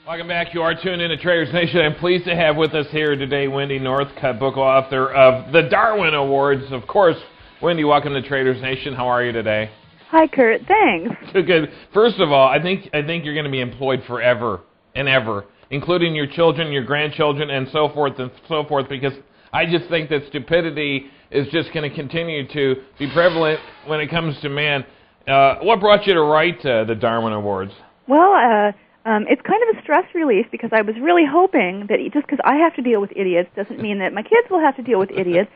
Welcome back. You are tuned in to Traders Nation. I'm pleased to have with us here today Wendy Northcutt, book author of the Darwin Awards. Of course, Wendy, welcome to Traders Nation. How are you today? Hi, Kurt. Thanks. Good. First of all, I think you're going to be employed forever and ever, including your children, your grandchildren, and so forth, because I just think that stupidity is just going to continue to be prevalent when it comes to man. What brought you to write the Darwin Awards? Well, it's kind of a stress relief because I was really hoping that just because I have to deal with idiots doesn't mean that my kids will have to deal with idiots.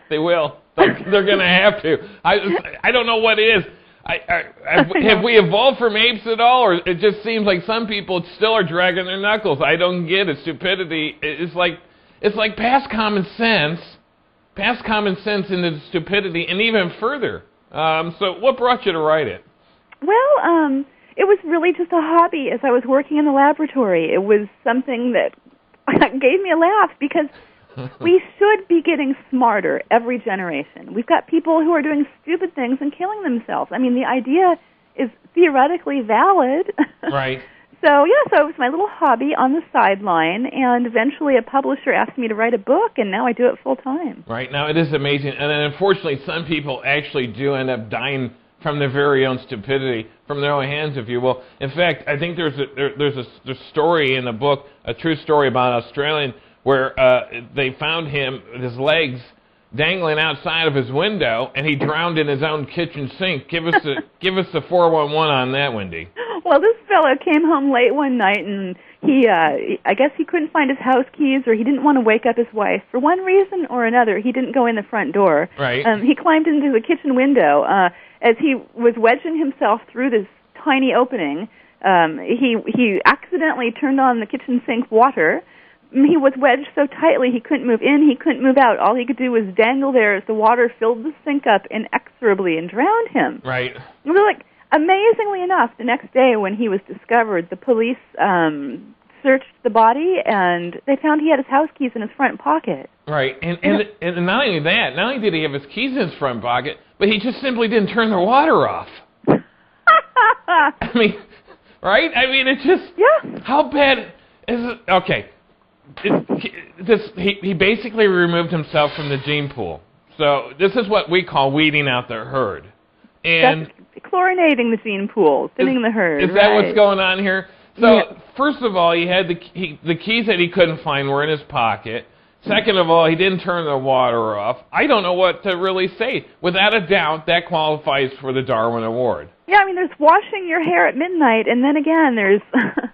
They will. They're going to have to. I don't know what it is. Have we evolved from apes at all, or it just seems like some people still are dragging their knuckles? I don't get it. Stupidity is like past common sense into stupidity, and even further. So, what brought you to write it? Well, it was really just a hobby as I was working in the laboratory. It was something that gave me a laugh because we should be getting smarter every generation. We've got people who are doing stupid things and killing themselves. I mean, the idea is theoretically valid. Right. So it was my little hobby on the sideline, and eventually a publisher asked me to write a book, and now I do it full time. Right. Now, it is amazing, and unfortunately, some people actually do end up dying from their very own stupidity, from their own hands, if you will. In fact, I think there's a story in the book, a true story about an Australian, where they found him, his legs dangling outside of his window, and he drowned in his own kitchen sink. Give us the 411 on that, Wendy. Well, this fellow came home late one night, and I guess he couldn't find his house keys, or he didn't want to wake up his wife. For one reason or another, he didn't go in the front door. Right. He climbed into the kitchen window. As he was wedging himself through this tiny opening, he accidentally turned on the kitchen sink water. He was wedged so tightly he couldn't move in, he couldn't move out. All he could do was dangle there as the water filled the sink up inexorably and drowned him. Right. It was like, amazingly enough, the next day when he was discovered, the police searched the body, and they found he had his house keys in his front pocket. Right, and not only that, not only did he have his keys in his front pocket, but he just simply didn't turn the water off. I mean, right? I mean, it's just, yeah. How bad is it? Okay. He basically removed himself from the gene pool. So this is what we call weeding out the herd. And that's chlorinating the gene pool, thinning the herd. Is that what's going on here? So first of all, he had the keys that he couldn't find were in his pocket. Second of all, he didn't turn the water off. I don't know what to really say. Without a doubt, that qualifies for the Darwin Award. Yeah, I mean, there's washing your hair at midnight, and then again, there's...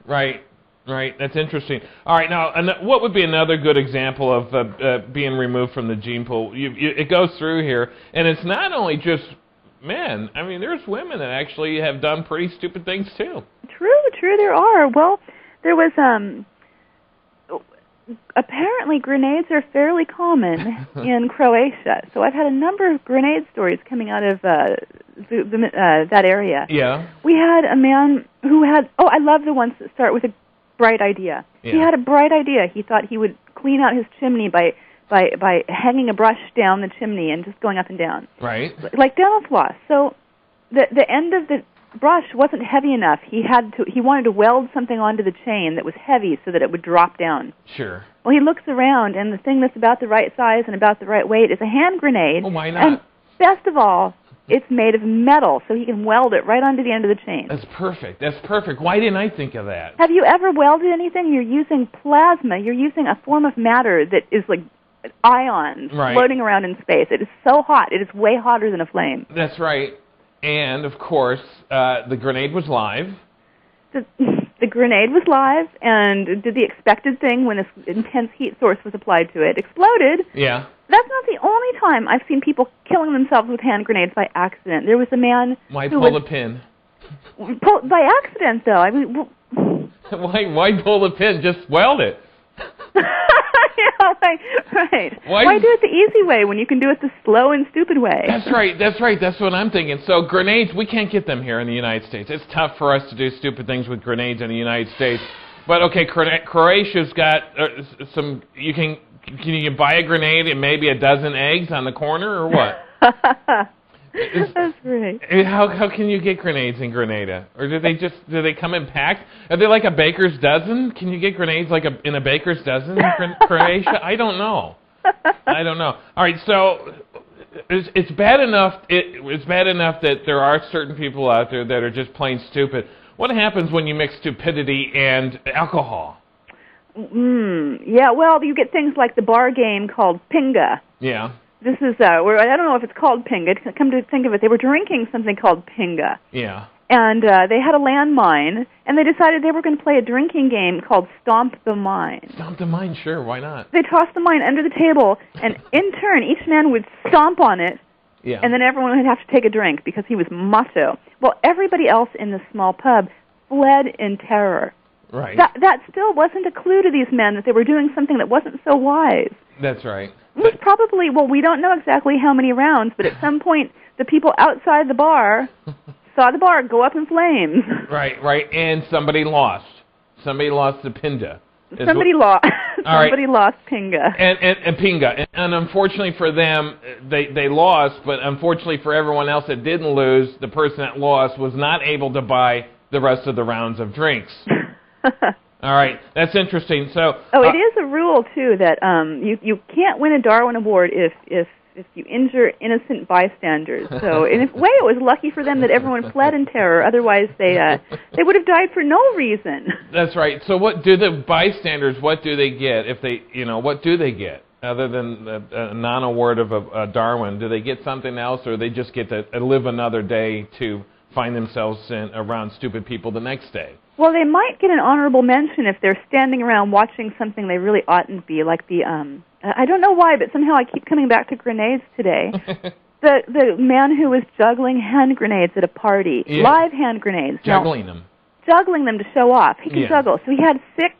Right. That's interesting. All right, now, what would be another good example of being removed from the gene pool? It goes through here, and it's not only just men. I mean, there's women that actually have done pretty stupid things, too. True, there are. Well, there was... Apparently, grenades are fairly common in Croatia. So I've had a number of grenade stories coming out of that area. Yeah. We had a man who had... Oh, I love the ones that start with a bright idea. Yeah. He had a bright idea. He thought he would clean out his chimney by hanging a brush down the chimney and just going up and down. Right. Like dental floss. So the end of the brush wasn't heavy enough. He wanted to weld something onto the chain that was heavy so that it would drop down. Sure. Well, he looks around, and the thing that's about the right size and about the right weight is a hand grenade. Well, why not? And best of all, it's made of metal, so he can weld it right onto the end of the chain. That's perfect. Why didn't I think of that? Have you ever welded anything? You're using plasma. You're using a form of matter that is like ions floating around in space. It is so hot. It is way hotter than a flame. That's right. And, of course, the grenade was live. The grenade was live and did the expected thing when this intense heat source was applied to it. Exploded. Yeah. That's not the only time I've seen people killing themselves with hand grenades by accident. There was a man Why pull the pin? By accident, though. I mean... Why pull the pin? Just weld it. Yeah, right. Why do it the easy way when you can do it the slow and stupid way? That's right. That's what I'm thinking. So grenades, we can't get them here in the United States. It's tough for us to do stupid things with grenades in the United States. But okay, Croatia's got some. Can you buy a grenade and maybe a dozen eggs on the corner or what? That's great. How can you get grenades in Grenada? Or do they come in packs? Are they like a baker's dozen? Can you get grenades like in a baker's dozen in Croatia? I don't know. All right, so it's bad enough. It's bad enough that there are certain people out there that are just plain stupid. What happens when you mix stupidity and alcohol? Yeah, well, you get things like the bar game called Pinga. Yeah. This is, where I don't know if it's called Pinga. Come to think of it, they were drinking something called Pinga. Yeah. And they had a landmine, and they decided they were going to play a drinking game called Stomp the Mine. Stomp the mine, sure, why not? They tossed the mine under the table, and in turn, each man would stomp on it, and then everyone would have to take a drink because he was macho. Well, everybody else in the small pub fled in terror. Right. That still wasn't a clue to these men that they were doing something that wasn't so wise. That's right. It was probably, well, we don't know exactly how many rounds, but at some point, the people outside the bar saw the bar go up in flames. Right, and somebody lost. Somebody lost the Pinga. Somebody lost. Somebody lost Pinga. And Pinga. And unfortunately for them, they lost, but unfortunately for everyone else that didn't lose, the person that lost was not able to buy the rest of the rounds of drinks. All right, that's interesting. So, it is a rule too that you can't win a Darwin Award if you injure innocent bystanders. So in a way, it was lucky for them that everyone fled in terror. Otherwise, they would have died for no reason. That's right. So what do the bystanders? What do they get if they? What do they get other than a non-award of a Darwin? Do they get something else, or they just get to live another day to find themselves around stupid people the next day? Well, they might get an honorable mention if they're standing around watching something they really oughtn't be, like the, I don't know why, but somehow I keep coming back to grenades today. The man who was juggling hand grenades at a party, live hand grenades. Juggling them. Juggling them to show off. He can juggle. So he had 6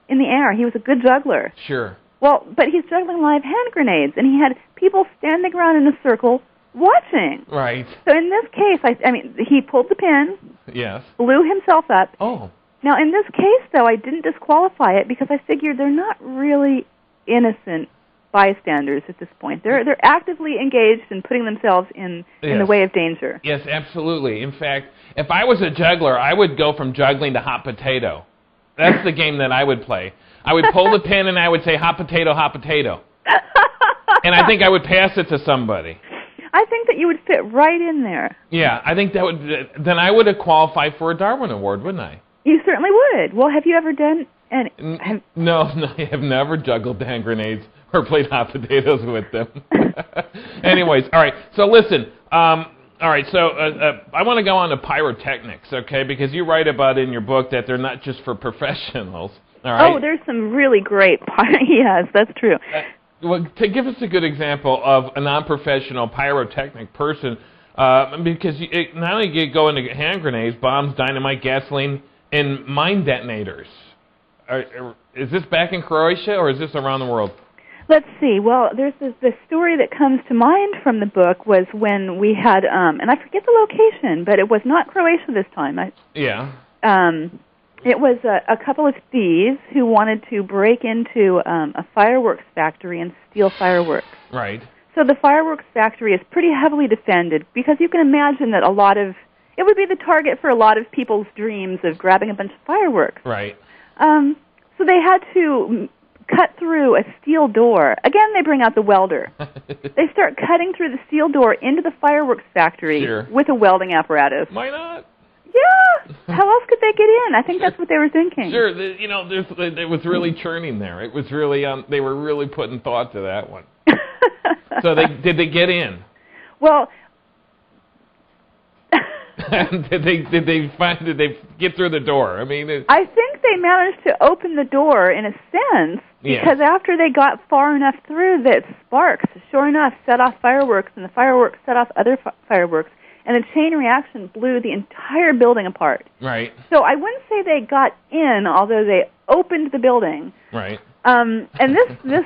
in the air. He was a good juggler. Sure. Well, but he's juggling live hand grenades, and he had people standing around in a circle watching. Right. So in this case, I mean, he pulled the pin. Yes. Blew himself up. Oh. Now, in this case, though, I didn't disqualify it because I figured they're not really innocent bystanders at this point. They're actively engaged in putting themselves in the way of danger. Yes, absolutely. In fact, if I was a juggler, I would go from juggling to hot potato. That's the game that I would play. I would pull the pin and I would say, hot potato, hot potato. And I think I would pass it to somebody. I think that you would fit right in there. Yeah, I think that would. Then I would have qualified for a Darwin Award, wouldn't I? You certainly would. Well, have you ever done any? No, I have never juggled hand grenades or played hot potatoes with them. Anyways, all right. So listen. All right. So I want to go on to pyrotechnics, okay? Because you write about in your book that they're not just for professionals. All right. Oh, there's some really great. Yes, that's true. Well, to give us a good example of a non-professional pyrotechnic person, because not only you go into hand grenades, bombs, dynamite, gasoline, and mine detonators. Is this back in Croatia, or is this around the world? Let's see. Well, there's the story that comes to mind from the book was when we had, and I forget the location, but it was not Croatia this time. It was a couple of thieves who wanted to break into a fireworks factory and steal fireworks. Right. So the fireworks factory is pretty heavily defended because you can imagine that it would be the target for a lot of people's dreams of grabbing a bunch of fireworks. Right. So they had to cut through a steel door. Again, they bring out the welder. They start cutting through the steel door into the fireworks factory with a welding apparatus. Why not? Yeah. How else could they get in? I think that's what they were thinking. Sure. It was really churning there. It was really they were really putting thought to that one. So did they get in? Well, did they get through the door? I mean, I think they managed to open the door in a sense because after they got far enough through, that sparks, sure enough, set off fireworks, and the fireworks set off other fireworks. And the chain reaction blew the entire building apart. Right. So I wouldn't say they got in, although they opened the building. Right. And this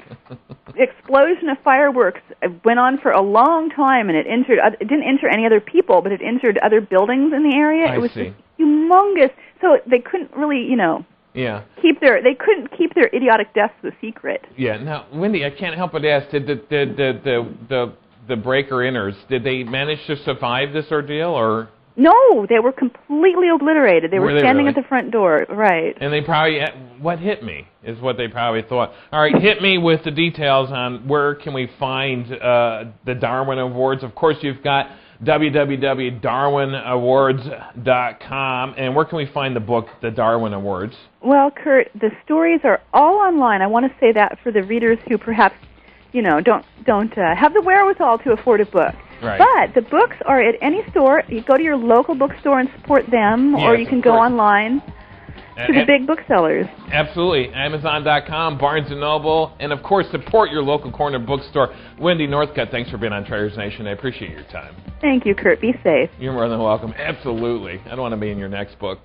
explosion of fireworks went on for a long time, and it didn't injure any other people, but it injured other buildings in the area. It was humongous. So they couldn't really, they couldn't keep their idiotic deaths a secret. Yeah. Now, Wendy, I can't help but ask: did the breaker-inners, did they manage to survive this ordeal, or? No, they were completely obliterated. They were standing really? at the front door, right. And they probably, what hit me is what they probably thought. All right, hit me with the details on where can we find the Darwin Awards. Of course, you've got www.darwinawards.com. And where can we find the book, The Darwin Awards? Well, Kurt, the stories are all online. I want to say that for the readers who perhaps, don't have the wherewithal to afford a book. Right. But the books are at any store. You go to your local bookstore and support them, or you can go online to the big booksellers. Absolutely. Amazon.com, Barnes & Noble, and, of course, support your local corner bookstore. Wendy Northcutt, thanks for being on Traitors Nation. I appreciate your time. Thank you, Kurt. Be safe. You're more than welcome. Absolutely. I don't want to be in your next book.